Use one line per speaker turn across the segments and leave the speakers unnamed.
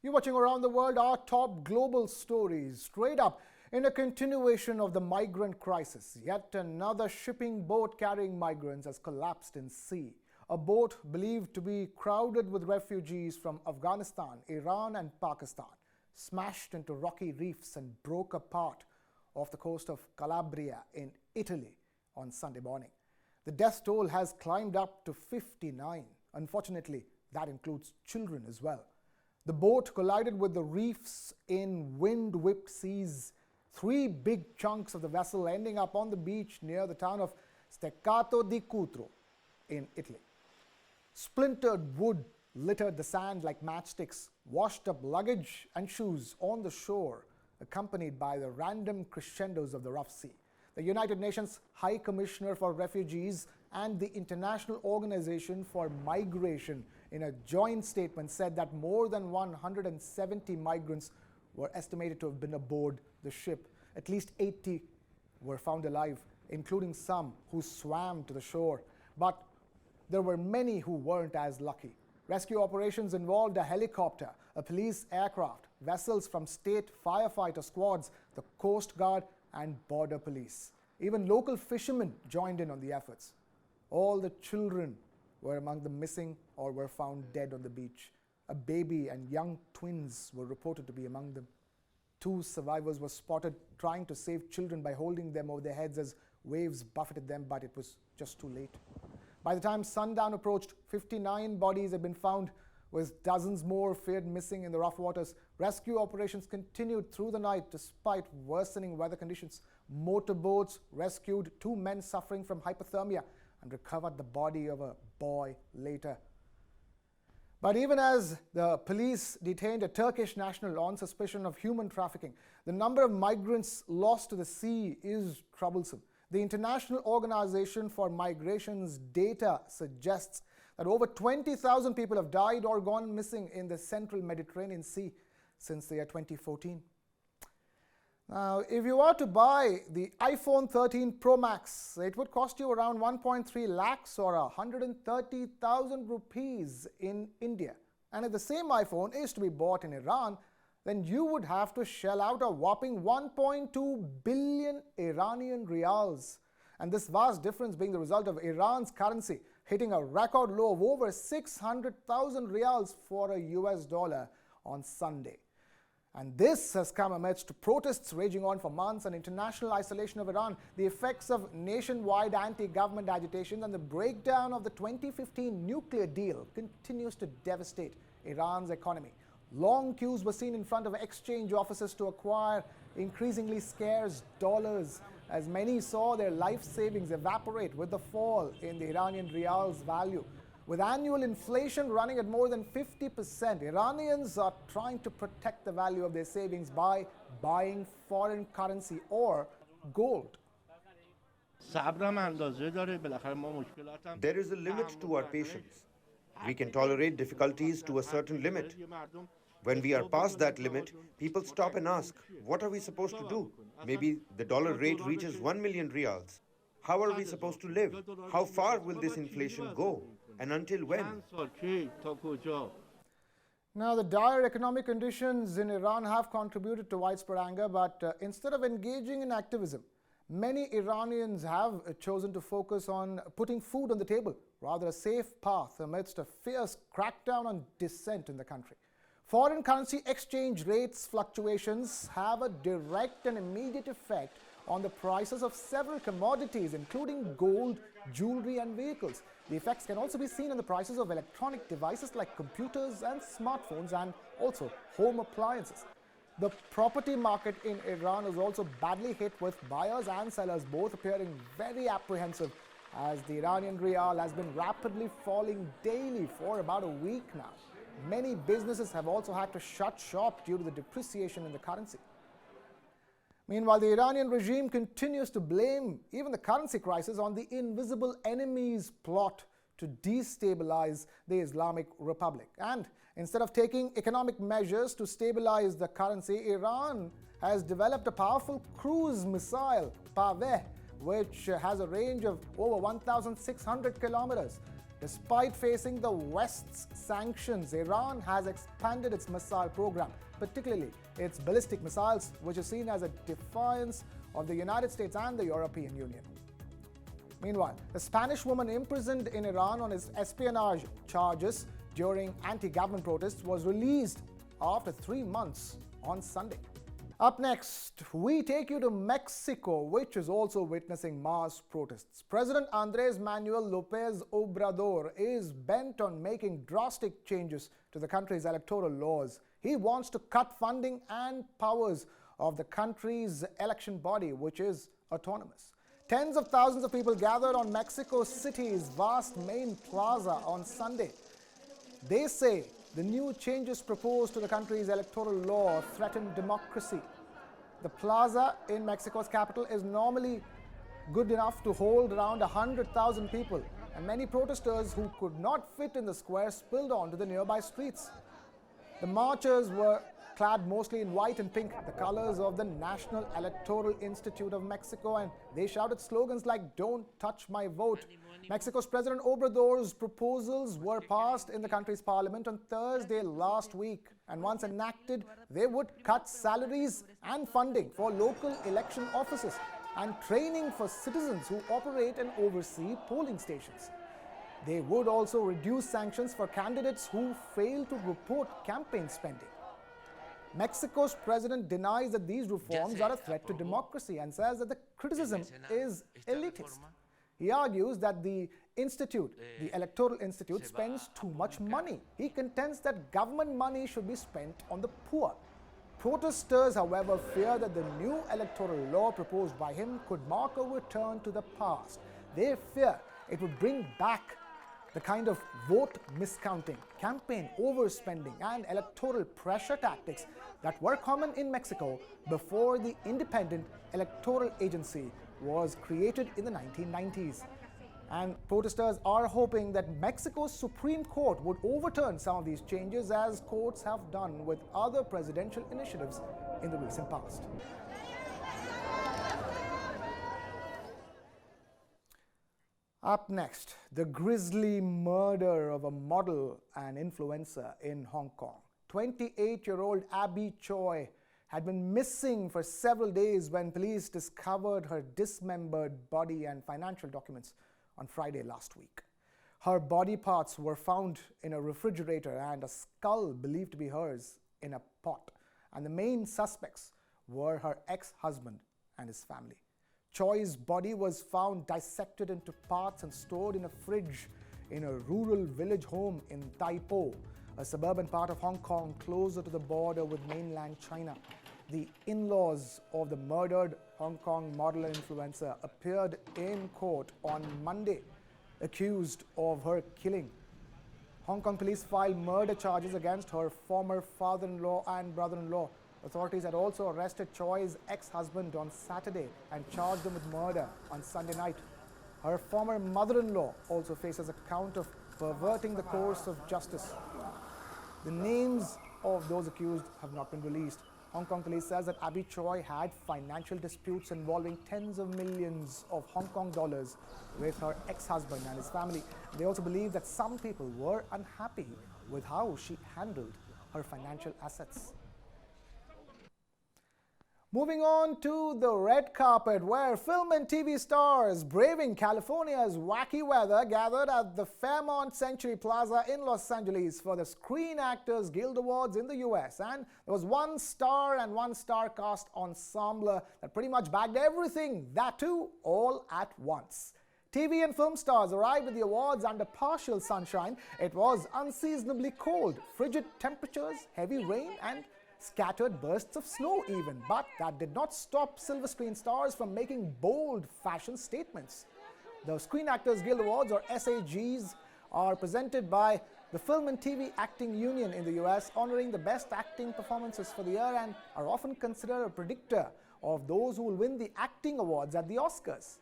You're watching Around the World, our top global stories. Straight up, in a continuation of the migrant crisis, yet another shipping boat carrying migrants has collapsed in sea. A boat believed to be crowded with refugees from Afghanistan, Iran and Pakistan smashed into rocky reefs and broke apart off the coast of Calabria in Italy on Sunday morning. The death toll has climbed up to 59. Unfortunately, that includes children as well. The boat collided with the reefs in wind-whipped seas, 3 big chunks of the vessel ending up on the beach near the town of Steccato di Cutro in Italy. Splintered wood littered the sand like matchsticks, washed up luggage and shoes on the shore, accompanied by the random crescendos of the rough sea. The United Nations High Commissioner for Refugees and the International Organization for Migration in a joint statement said that more than 170 migrants were estimated to have been aboard the ship. At least 80 were found alive, including some who swam to the shore. But there were many who weren't as lucky. Rescue operations involved a helicopter, a police aircraft, vessels from state firefighter squads, the Coast Guard and Border Police. Even local fishermen joined in on the efforts. All the children were among the missing or were found dead on the beach. A baby and young twins were reported to be among them. 2 survivors were spotted trying to save children by holding them over their heads as waves buffeted them, but it was just too late. By the time sundown approached, 59 bodies had been found, with dozens more feared missing in the rough waters. Rescue operations continued through the night despite worsening weather conditions. Motorboats rescued 2 men suffering from hypothermia and recovered the body of a boy later. But even as the police detained a Turkish national on suspicion of human trafficking, the number of migrants lost to the sea is troublesome. The International Organization for Migration's data suggests that over 20,000 people have died or gone missing in the central Mediterranean Sea since the year 2014. Now, if you are to buy the iPhone 13 Pro Max, it would cost you around 1.3 lakhs or 130,000 rupees in India. And if the same iPhone is to be bought in Iran, then you would have to shell out a whopping 1.2 billion Iranian Rials. And this vast difference being the result of Iran's currency hitting a record low of over 600,000 Rials for a US dollar on Sunday. And this has come amidst protests raging on for months and international isolation of Iran, the effects of nationwide anti-government agitation and the breakdown of the 2015 nuclear deal continues to devastate Iran's economy. Long queues were seen in front of exchange offices to acquire increasingly scarce dollars, as many saw their life savings evaporate with the fall in the Iranian Rial's value. With annual inflation running at more than 50%, Iranians are trying to protect the value of their savings by buying foreign currency or gold.
There
is a limit to our patience. We can tolerate difficulties to a certain limit. When we are past that limit, people stop and ask, what are we supposed to do? Maybe the dollar rate reaches 1 million Rials. How are we supposed to live? How far will this inflation go? And until when?
Now, the dire economic conditions in Iran have contributed to widespread anger, but instead of engaging in activism, many Iranians have chosen to focus on putting food on the table, rather a safe path amidst a fierce crackdown on dissent in the country. Foreign currency exchange rates fluctuations have a direct and immediate effect on the prices of several commodities, including gold, jewelry and vehicles. The effects can also be seen in the prices of electronic devices like computers and smartphones, and also home appliances. The property market in Iran is also badly hit, with buyers and sellers both appearing very apprehensive, as the Iranian Rial has been rapidly falling daily for about a week now. Many businesses have also had to shut shop due to the depreciation in the currency. Meanwhile, the Iranian regime continues to blame even the currency crisis on the invisible enemy's plot to destabilize the Islamic Republic. And instead of taking economic measures to stabilize the currency, Iran has developed a powerful cruise missile, Paveh, which has a range of over 1,600 kilometers. Despite facing the West's sanctions, Iran has expanded its missile program, particularly its ballistic missiles, which is seen as a defiance of the United States and the European Union. Meanwhile, the Spanish woman imprisoned in Iran on espionage charges during anti-government protests was released after 3 months on Sunday. Up next, we take you to Mexico, which is also witnessing mass protests. President Andrés Manuel López Obrador is bent on making drastic changes to the country's electoral laws. He wants to cut funding and powers of the country's election body, which is autonomous. Tens of thousands of people gathered on Mexico City's vast main plaza on Sunday. They say the new changes proposed to the country's electoral law threaten democracy. The plaza in Mexico's capital is normally good enough to hold around 100,000 people, and many protesters who could not fit in the square spilled onto the nearby streets. The marchers were clad mostly in white and pink, the colors of the National Electoral Institute of Mexico, and they shouted slogans like "Don't touch my vote." Mexico's President Obrador's proposals were passed in the country's parliament on Thursday last week, and once enacted, they would cut salaries and funding for local election offices and training for citizens who operate and oversee polling stations. They would also reduce sanctions for candidates who fail to report campaign spending. Mexico's president denies that these reforms are a threat to democracy and says that the criticism is elitist. He argues that the Electoral Institute, spends too much money. He contends that government money should be spent on the poor. Protesters, however, fear that the new electoral law proposed by him could mark a return to the past. They fear it would bring back the kind of vote miscounting, campaign overspending, and electoral pressure tactics that were common in Mexico before the independent electoral agency was created in the 1990s. And protesters are hoping that Mexico's Supreme Court would overturn some of these changes, as courts have done with other presidential initiatives in the recent past. Up next, the grisly murder of a model and influencer in Hong Kong. 28-year-old Abby Choi had been missing for several days when police discovered her dismembered body and financial documents on Friday last week. Her body parts were found in a refrigerator and a skull believed to be hers in a pot. And the main suspects were her ex-husband and his family. Choi's body was found dissected into parts and stored in a fridge in a rural village home in Tai Po, a suburban part of Hong Kong closer to the border with mainland China. The in-laws of the murdered Hong Kong model and influencer appeared in court on Monday, accused of her killing. Hong Kong police filed murder charges against her former father-in-law and brother-in-law. Authorities had also arrested Choi's ex-husband on Saturday and charged him with murder on Sunday night. Her former mother-in-law also faces a count of perverting the course of justice. The names of those accused have not been released. Hong Kong police says that Abby Choi had financial disputes involving tens of millions of Hong Kong dollars with her ex-husband and his family. They also believe that some people were unhappy with how she handled her financial assets. Moving on to the red carpet, where film and TV stars braving California's wacky weather gathered at the Fairmont Century Plaza in Los Angeles for the Screen Actors Guild Awards in the US. And there was one star and one star cast ensemble that pretty much bagged everything, that too, all at once. TV and film stars arrived at the awards under partial sunshine. It was unseasonably cold, frigid temperatures, heavy rain, and scattered bursts of snow even, but that did not stop silver screen stars from making bold fashion statements. The Screen Actors Guild Awards, or SAGs, are presented by the Film and TV Acting Union in the US, honoring the best acting performances for the year and are often considered a predictor of those who will win the acting awards at the Oscars.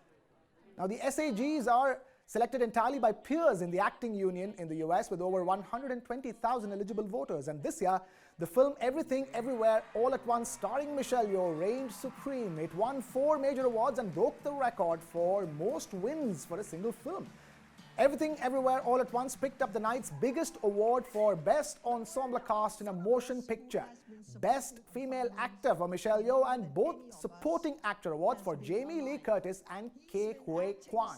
Now, the SAGs are selected entirely by peers in the acting union in the US with over 120,000 eligible voters, and this year the film Everything Everywhere All at Once starring Michelle Yeoh reigned supreme. It won 4 major awards and broke the record for most wins for a single film. Everything Everywhere All at Once picked up the night's biggest award for Best Ensemble Cast in a Motion Picture, Best Female Actor for Michelle Yeoh, and both Supporting Actor awards for Jamie Lee Curtis and Ke Huy Quan.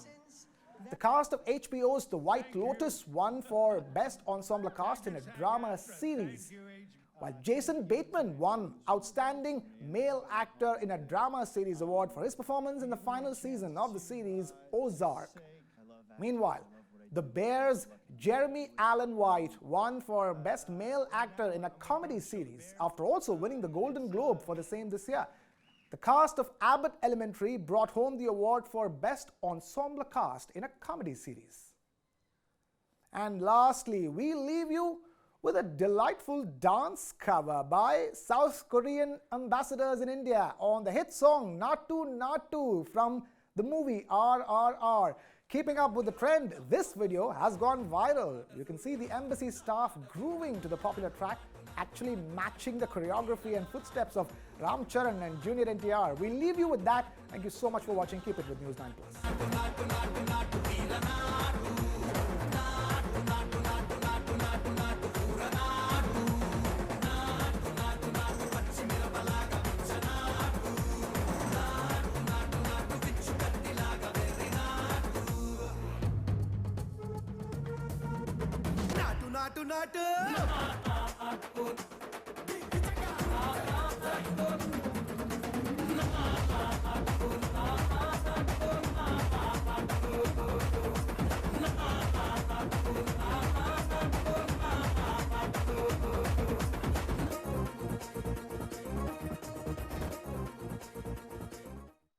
The cast of HBO's The White Lotus won for Best Ensemble Cast in a Drama Series, while Jason Bateman won Outstanding Male Actor in a Drama Series award for his performance in the final season of the series Ozark. Meanwhile, The Bear's Jeremy Allen White won for Best Male Actor in a Comedy Series after also winning the Golden Globe for the same this year. The cast of Abbott Elementary brought home the award for Best Ensemble Cast in a Comedy Series. And lastly, we leave you with a delightful dance cover by South Korean ambassadors in India on the hit song Naatu Naatu from the movie RRR. Keeping up with the trend, this video has gone viral. You can see the embassy staff grooving to the popular track, actually matching the choreography and footsteps of Ram Charan and Junior NTR. We leave you with that. Thank you so much for watching. Keep it with News 9 Plus.
Naatu Naatu.